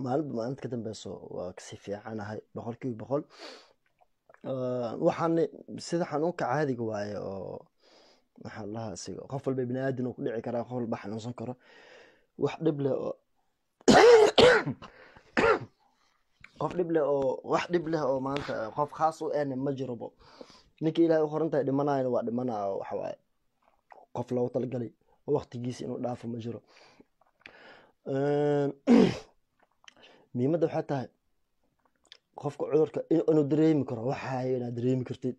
maalinta ka dambeyso waa kasii fiicanahay boqolkiiba boqol. waxaan sida xanuunka caadiga waaye oo maxaa la dhahaa isiga qof walba bini aadan uu ku dhici karaa, qof walba xanuunsan karo. wax dhib leh oo wax dhib leh oo maanta qof khaas u ehna ma jirobo. ninka ilaahay u qoran tahay dhimanayana waa dhimanaa, waxa waaye qof loogu talagalay oo waqtigiisa inuu dhaafo ma jiro. muhiimadda waxay tahay qofka cudurka inuu dareemi karo waxaayo, inaad dareemi kartid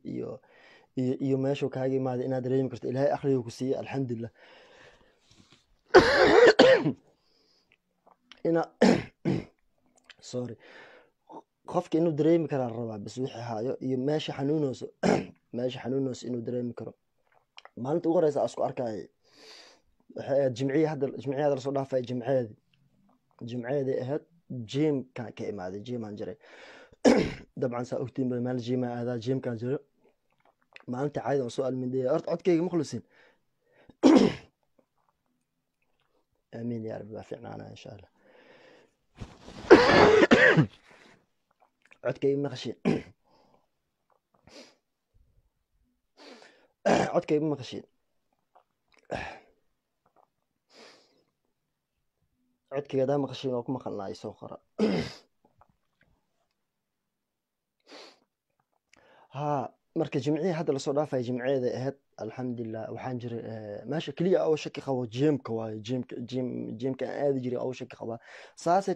iyo meeshuu kaaga imaaday inaad dareemi kartid. ilaahay aqliga ku siiyey alxamdulilah. sorry, qofka inuu dareemi karaa rabaa bas wixii haayo iyo meesha xanuunayso inuu dareemi karo. maalinta ugu horeysa isku arkay waxay ahayd jimciyada lasoo dhaafay. jimceedii ahayd jimkan ka imaaday, jimaan jiray. dabcan saa ogtiin ba meel jima aadaa, jimkan jiro. maalinta caadi aan soo almindaya horta codkayga maqlusin. amiin yaa rabbi, waa fiicnaana insha allah. codkayga maqashiin codkayga maqashiin codkayga hadaa maqashiin waa ku maqalnaa soo qora. ها marka jimcihii hadda lasoo dhaafay jimceeda ahayd alxamdulilah. waxaan jiray meesha keliya oo shaki qabo jimka waaye. jimka aan aadi jiray oo shaki qabaa. saasay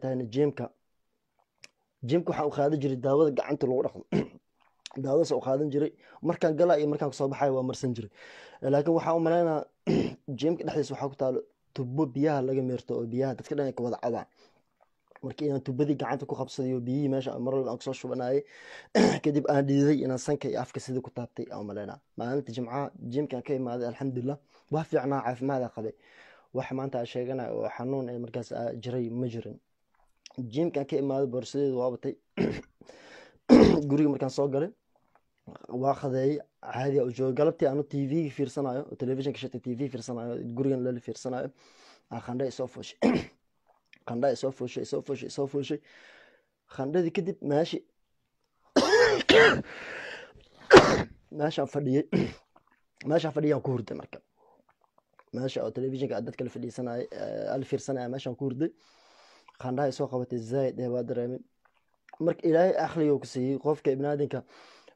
tahayne jimka waxaan u qaadan jiray daawada gacanta lagu dhaqdo. daawadaas u qaadan jiray markaan galaa iyo markaan kasoo baxay waa marsan jiray. laakiin waxaan u malaynaa jimka dhexdiisa waxaa ku taalo tubo biyaha laga meerto oo biyaha dadka dhan ay ka wada cabaan. markii inaan tubadii gacanta ku qabsaday oo biyihii meesha mar walba aan kasoo shubanayay kadib aan dhiiday inaan sanka iyo afka sidii ku taabtay aan malaynaa. maalinta jimcaha jimkaan ka imaaday alxamdulilah, waa fiicnaa, caafimaada qabay. wax maanta aan sheeganayo oo xanuun ee markaas jiray ma jirin. jimkaan ka imaaday boorsadeedu waa batay. guriga markaan soo galay waa qadeeyay caadi u joogo. galabtii aanu tv fiirsanayo oo telefishinka shata tv fiirsanayo, gurigan lala fiirsanayo, qandha soo fooshay. qandhadii kadib meeshaan fadhiyaan ku hurday. marka meesha oo telefishinka dadka la fiirsanaya meeshaan ku hurday. qandhaha soo qabatay zaaid waa dareemay. marka ilaahay aqliga ku siiyey qofka ibnaadinka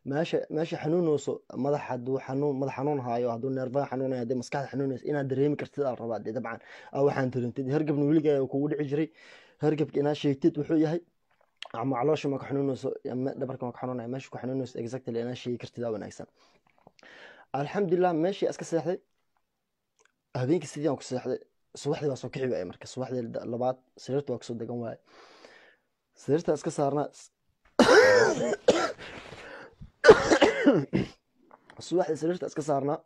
meesha xanuunayso, madax xanuun haayo, hadduu neerfaha xanuunayo, haddii maskaxda xanuunayso inaad dareemi kartid aa rabaa. dabcan waxaan dareentid hargabna weligaa kugu dhici jiray. hargabka inaad sheegtid wuxuu yahay, ama caloosha ma ka xanuunayso, ama dhabarka ma ka xanuunayo, meesha ku xanuunayso exactly inaad sheegi kartid aa wanaagsan. alxamdulilah meeshii iska seexday. habeenkii sidii aan ku seexday, subaxdii waa soo kici waayay. marka subaxdii labaad sariirta waa kasoo degan waaye. sariirta iska saarnaa subaxdii sariirta iska saarnaa.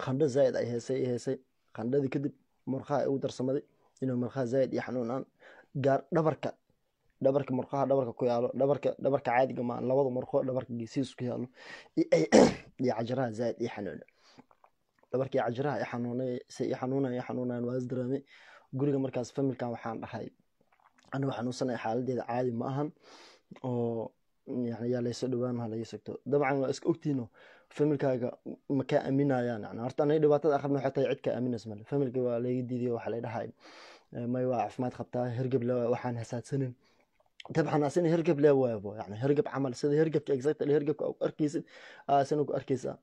qandho zaaid ay heesay. qandhadii kadib murqaha ay ugu darsamaday inuu murqaha zaaid iyo xanuunaan gaar dhabarka murqaha dhabarka ku yaalo, dhabarka caadiga ma labada murqo dhabarka geesiis ku yaalo iyo cajaraha zaaid iyo xanuuna. dhabarkii cajaraha ay xanuunayaan waa isdareemay. guriga markaas familkan waxaan dhahay aniga xanuunsanay, xaaladeeda caadi ma ahan oo yani yaa laysoo dhawaan ha laga sogto. dabcan waa iska ogtiino familkaaga ma kaa aaminayaan. yani horta aniga dhibaatada aqabna waxay tahay cid kaa aaminays male. familka waa laga diidiyo, waxaa lay dhahay may waa caafimaad qabtaa, hergab le waxaan hasaadsanin. dabcan asina hergab le waabo, yani hergab camal sida hergabka exactly hergabka u arkaysid asina ku arkaysaa.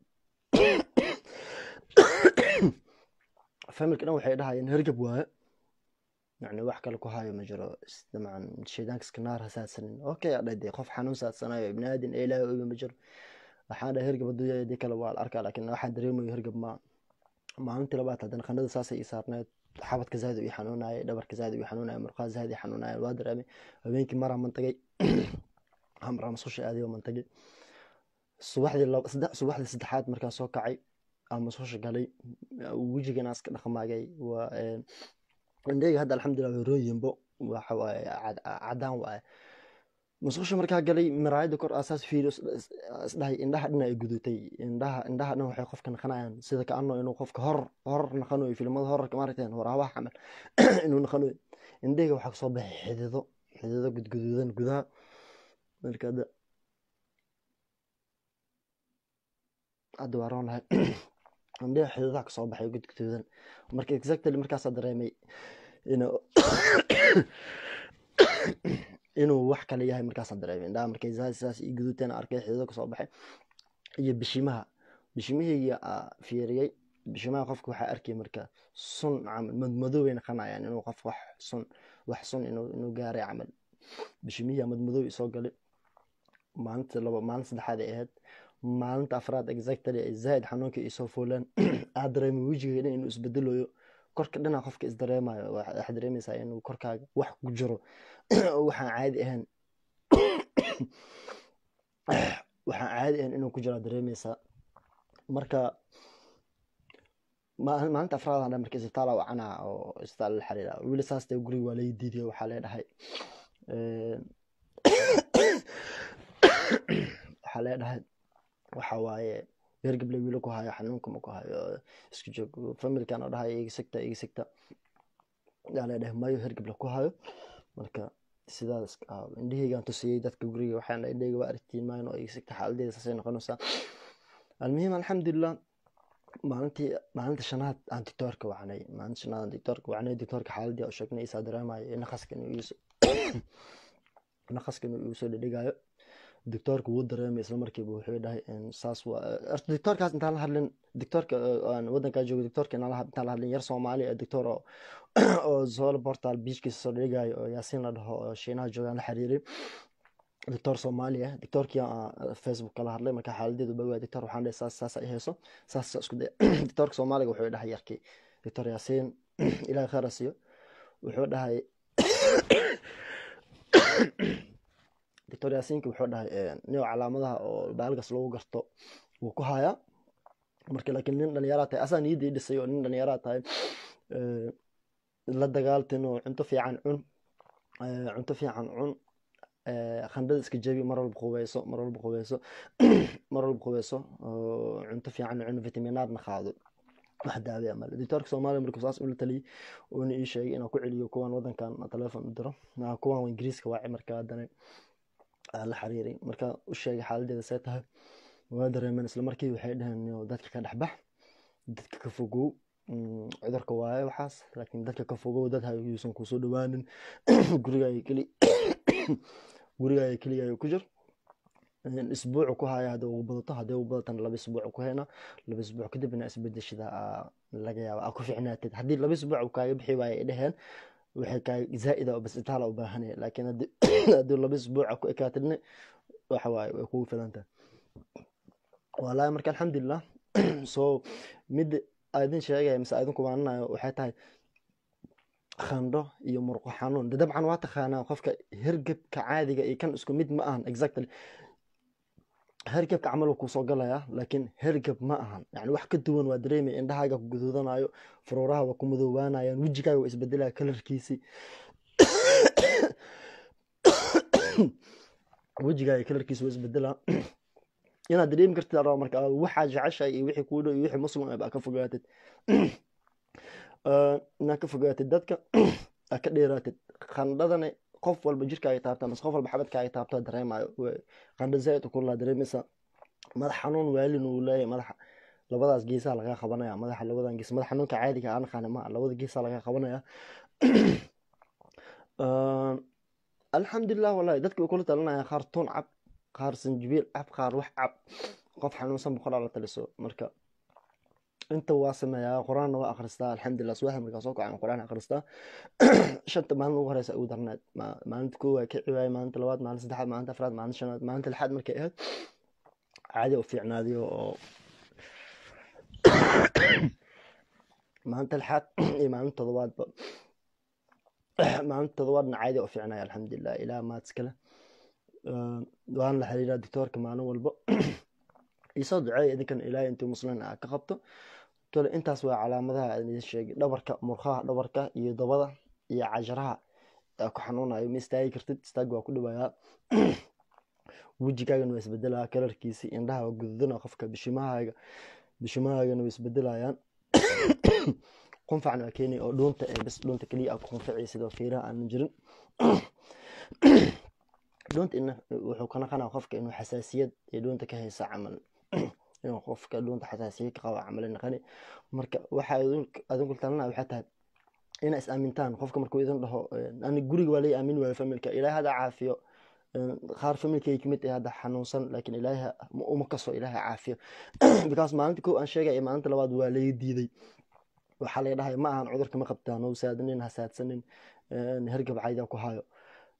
familka dhan waxay dhahayeen hergab waaye, يعني wax kale ku hayo ma jiro. dabcan shaydaanka iska naar hasaadsanin. okay adhay qof xanuun saadsanayo ibn aadan ee ilaahay oo ma jiro. waxaan dhahay hergab hadduu yahay kale waa la arkaa, laakiin waxaan dareemayo hergab ma. maalintii labaad haddana qandhada saasay ii saarneed. xabadka zaaid ii xanuunayay, dhabarka zaaid ii xanuunayay, murqaha zaaid ii xanuunayay. waa dareemay. habeenkii maraan mantagay hamra masqusha aadiyo mantagay. subaxdii saddexaad markaan soo kacay ama masqusha galay, wejigana iska dhaqmaagay. waa indhayga hadda alxamdulilah way rooyinbo, waxa waaye cadaan waaye. musqusha markaa galay maraayada kor asaas fiiriyo isdhahay indhaha dhina ay gudutay indhaha dhan waxay qofka naqanayaan sida kaano inuu qofka horor naqanayo filimada horarka maaragteen waraabaha camal inuu naqanayo indhahayga waxaa kasoo baxay xidido gudguduudan gudaha marka hadda waa roon lahay indhaha xididaha kasoo baxay gudguduudan marka exactly markaasaa dareemay inuu wax kale yahay markaasaan dareemay indhaha markay saas ii guduteen arkay xidido kasoo baxay iyo bishimahayga fiiriyey bishimaha qofka waxaa arkay marka sun camal madmadow ay naqanayaan inuu qof wax sun inuu gaaray camal bishimihii madmadow isoo galay maalin saddexaad ay ahayd maalinta afraad exactly zaaid xanuunkii isoo foolaan aad dareemay wejigayga inuu isbedelayo korka dhinaca qofka isdareemayo waxaad dareemaysaa inuu korkaaga wax ku jiro waxaan caadi ahayn inuu ku jiro dareemaysaa marka maalinta afraad aan markii isbitaal wacana oo isbitaal la xiriira wili saastay guriga waa lay diiday waxaa leedahay waxa waaye hergable wiilo ku hayo xanuunka ma ku hayo isku joog familkan oo dhahay iga sigta yaa leedahay mayo hergable ku hayo marka sidaas indhahaygaan tusiyey dadka guriga waxaan indhahayga waa aragtiin maayo oo iga sigta xaaladeeda saasay noqonaysaa almuhiim alxamdulilah maalinta shanaad aan doctoorka wacnay doctoorka xaaladii u sheegnay isaa dareemayo naqaska inuu igu soo dhedhegayo doctoorka wuu dareemay isla markiiba wuxuu dhahay saas waa doctoorkaas intaan la hadlin doctoorka aan wadanka joogo doctoorka intaan la hadlin yar Soomaali ah doctor oo Zool Portal Beachkiisa soo dhigayo oo Yaasiin la dhaho oo Shiinaha joogaan la xiriiray doctor Soomaali ah doctorkii Facebook kala hadlay marka xaaladeedu baa doctor waxaan dhahay saas ay hayso saas isku day doctorka Soomaaliga wuxuu dhahay yarkii doctor Yaasiin ilaahay khayr siiyo wuxuu dhahay doctor Yaasiin wuxuu dhahay niyo calaamadaha oo baalgas lagu garto wuu ku hayaa marka laakiin nin dhalinyaro tahay asaan iyadii dhisay oo nin dhalinyaro tahay la dagaaltino cunto fiican cun khandada iska jabi mar walba qubeyso cunto fiican cun fitamiinaadna qaado wax daawo ama doctorka Soomaaliya markuu saas u taliyay oo ii sheegay inuu ku celiyo kuwan wadankan telefoon u diro kuwan Ingiriiska waa marka hadana la xiriiray marka u sheegay xaaladeeda say tahay waa dareemeen isla markii waxay dhaheen dadka ka dhaxbax dadka ka fogow cudurka waaye waxaas laakiin dadka ka fogow dad hayuusan ku soo dhawaanin gurigaaga kaliya ku jir isbuuc ku haya hadii uu badato 2 isbuuc ku hayna 2 isbuuc kadibna isbedeshada laga yaabo ku fiicnaatid hadii 2 isbuuc uu kaaga bixi waayay dhaheen waxay ka zaa'ida oo isbitaal u baahan yahay laakiin hadii 2 isbuuc ku ekaatidna waxa waaye way ku filantaa wallahi marka alxamdulillah soo mid aadin sheegay mise aadin ku baananayo waxay tahay khando iyo murqo xanuun dabcan waa taqaanaa qofka hergebka caadiga ee kan isku mid ma ahan exactly hergebka camal ku soo galaya laakiin hergeb ma ahan yani wax ka duwan waa dareemay indhahaaga ku guduudanayo faruuraha waa ku madoobaanayaan wajigaaga waa isbedelaya kalarkiisi wajigaaga kalarkiisa waa isbedelaa inaad dareemi kartid marka waxa jeceshay iyo wixii ku dhow iyo wixii muslim ah ka fogaatid ka fogaatid dadka ka dheeraatid khandadana qof walba jirkaaga taabta ama qof walba xabadkaaga taabta dareemayo qandho zaid ku la dareemaysa madax xanuun waalin uu leeyahay madaxa labadaas geesaha laga qabanaya madaxa labadan gees madax xanuunka caadiga aan qanama labada geesaha laga qabanaya alxamdulillah wallahi dadku kula talinaya khartoon cab qaar sanjibiil cab qaar wax cab qof xanuunsan boqol la taliso marka inta waa sameeyaa quraanna waa akhristaa alxamdulillah subaxa markaa soo kacay quraan akhristaa shanta maalin ugu horeysa ugu darnayd maalinta koowaad ka ciwaay maalinta labaad maalinta saddexaad maalinta afraad maalinta shanaad maalinta lixaad markay ahayd caadi u fiicnaadiyo oo maalinta lixaad iyo maalinta toddobaadna caadi u fiicnaay alxamdulillah ilaa maad iskale waan la xiriiraa doctorka maalin walba isoo duceey idinkan ilaahay intuu muslimin ka qabto tole intaas waa calaamadaha aan idin sheegay dhabarka murqaha dhabarka iyo dabada iyo cajaraha ku xanuunayo ma istaagi kartid istaag waa ku dhibayaa wejigaagan waa isbedelaa kalarkiisi indhaha waa gududana qofka bishimahaagana way isbedelayaan qunfacna waa keenaya oo dhuunta bas dhuunta keliya ku qunfacaysid oo fiiraha aan jirin dhuunta wuxuu ka naqanaa qofka inuu xasaasiyad ee dhuunta ka haysa camal inuu qofka dhuunta xasaasiyad ka qabo camal naqani marka waxa adinku talana waxay tahay ina is aamintaan qofka markuu idin dhaho ani guriga waa la aamin waayo familka ilaahay hada caafiyo qaar familkay kamid ah hada xanuunsan laakiin ilaahay uma kaso ilaahay caafiyo because maalinta koo aan sheegay maalinta labaad waa la diiday waxa la dhahay ma ahan cudurka ma qabtaan oo saadinin hasaadsanin hergab cayda ku hayo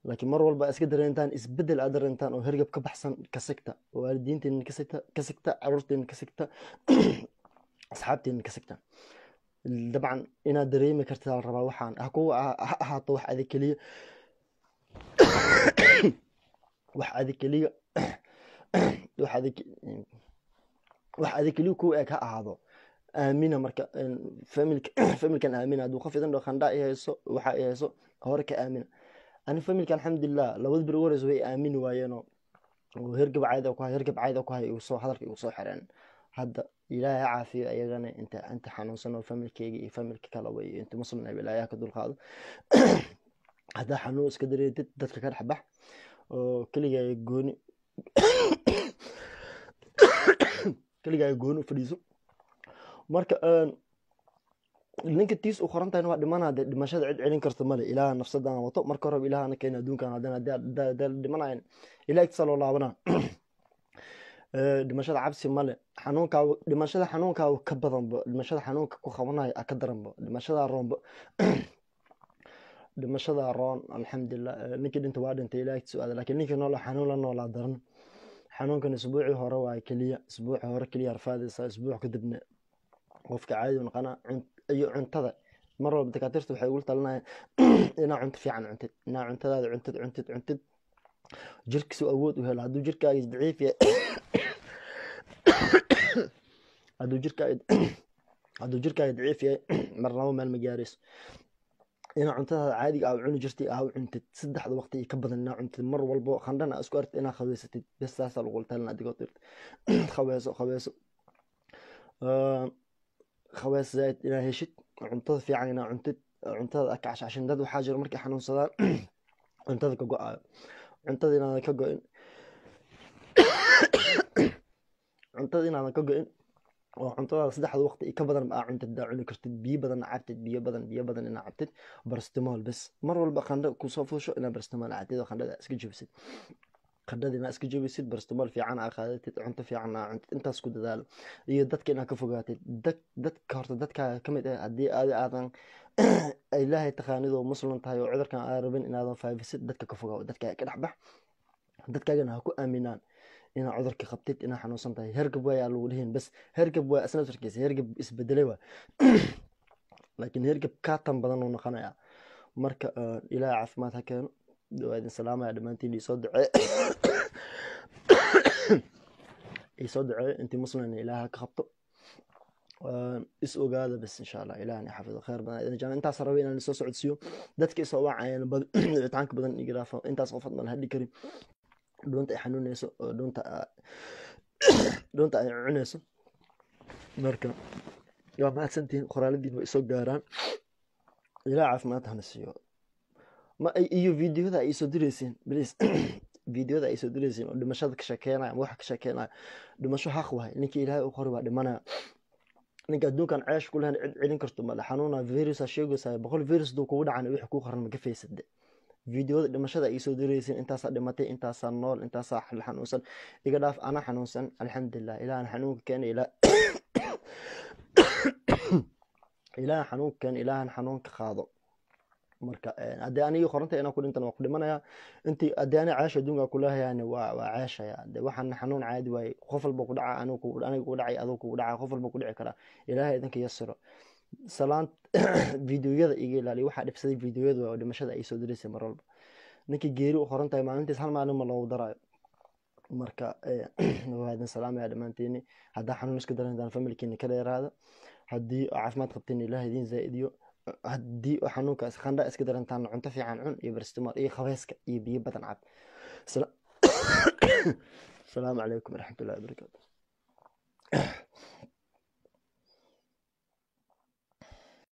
laakiin mar walba iska dareentaan isbedel aad dareentaan oo hergab ka baxsan ka sigta waalidiintiin ka sigta carruurtiin ka sigta asxaabtiin ka sigta dabcan inaad dareemi kartaa la rabaa waxaan kuwa ahaato wax adig keliya wax adig keliya ku eg ha ahaado aamina marka familkan aamina hadduu qof idan dhao khandhaa i hayso waxa i hayso hore ka aamina ani familka alxamdulilah labada bir wareyso way aamini waayeenoo hergab cayda ku hay hadalka igu soo xireen hadda ilaahay caafiyo ayagana inta xanuunsan oo familkeyga iyo familka kale way inta muslim ay ilaahay ka dulqaado hadda xanuun iska dareentid dadka ka dhex bax oo kaliya gooni fadhiiso marka ninka tiis u qorantahay waa dhimanade dhimashada cid celin karto male ilaaha nafsadan wato marka hore ilaahana keena adduunkan hadda dhimanayn ilaahay salo laabana dhimashada cabsi male dhimashada xanuunkaaga ka badanba dhimashada xanuunka ku qabanayo ka daranba dhimashada roon alxamdulilah ninkii dhinta waa dhintay ilaahay su'aada laakiin ninkii nool xanuun la noolaa daran xanuunkan isbuucii hore waa keliya rafaadaysa isbuuc kadibna qofka caadi u noqona iyo cuntada mar walba dakaatiirta waxay ugu talinayaan inaa cunto fiican cuntid inaa cuntadaada cuntid jirkiisu awood u helo hadduu jirkaaga daciif yahay hadduu jirkaaga daciif yahay marnaba meel ma gaarayso inaa cuntadaada caadiga ah cuni jirtay ah u cuntid saddexda waqti iyo ka badan inaa cuntid mar walbo khandhana isku aragtid inaa qabeysatid bes saasaa lagu talina adigoo dirta khabees zaaid inaa heshid cuntada fiican inaa cuntid cuntada ka cashashin dad waxaa jira markay xanuunsadaan cuntada ka go-ayo cuntada inaadan ka go-in oo cuntada saddexda waqti iyo ka badan aa cuntid daa cuni kartid biyo badan cabtid biyo badan inaa cabtid barastimool bes mar walba qandho kusoo fuusho inaa barastimool cabtid oo qandhada iska jabisid barastimool fiican aa qaadatid cunto fiican aa cuntid intaas ku dadaalo iyo dadka inaa ka fogaatid dadka horta dadkaaga ka mid ah haddii aadan ilaahay taqaanidoo muslim tahay oo cudurkan aa rabin inaadan faafisid dadka ka fogaawo dadkaaga ka dhexbax dadkaagana ha ku aaminaan inaa cudurka qabtid inaa xanuunsan tahay hergab waay aa lagu dhihin bas hergab waa isna turkiisa hergab isbedelay waa laakiin hergab kaa tan badan uu noqonayaa marka ilaahay caafimaad ha keeno waa idin salaamaya dhammaantiin isoo duceeyo intii muslimna ilaaha ka qabto is ogaada bas insha allah ilaahna xafido khayr badan idin jaan intaas rabay inaan soo socodsiiyo dadka isoo wacayaan wicitaanka badan igiraafo intaas qof ma hadhi karin dhuunta ay xanuunayso oo dhuunta ay cunayso marka waa mahadsantihiin qoraaladiin way soo gaaraan ilaa caafimaad hana siiyo iyo videoda ay soo diraysiin please videoda ay soo diraysiin oo dhimashada ka sheekeynaya wax ka sheekeynaya dhimasho xaq wahay ninkii ilaahay u qori waa dhimanaya ninka adduunkan ceesh ku lahayn cid celin karto male xanuuna virus sheegaysa 100 virus duu kugu dhacan wixii ku qaran ma ka feysade videoda dhimashada ay soo diraysiin intaas dhimatay intaas nool intaas xanuunsan iga dhaaf ana xanuunsan alxamdulillah ilaahan xanuunka keen ilaahan xanuunka qaado marka hadii aniga qoranta inaan ku dhintan waa ku dhimanaya intii hadii ani caasha adduunka ku leeyahay waa caashaya waxaan xanuun caadi waay qof walba ku dhaca aniga ku dhacay adoo ku dhaca qof walba ku dhici kara ilaahay idinka yasiro salaan videoyada iga ilaali waxa dhibsaday videoyada oo dhimashada ay soo direysay mar walba ninkii geeri u qorantahay maalintiis hal maalin ma loogu darayo marka waa idin salaamaya dhammaantiin haddaa xanuun iska dareendaan familkiina ka dheeraada haddii caafimaad qabtiin ilaahay idin zaa'idiyo haddii xanuunkaas qandha iska darantaan cunto fiican cun iyo barastimool iyo qabeyska iyo biyo badan cab. Asalaamu calaykum waraxmatullahi wabarakaatu.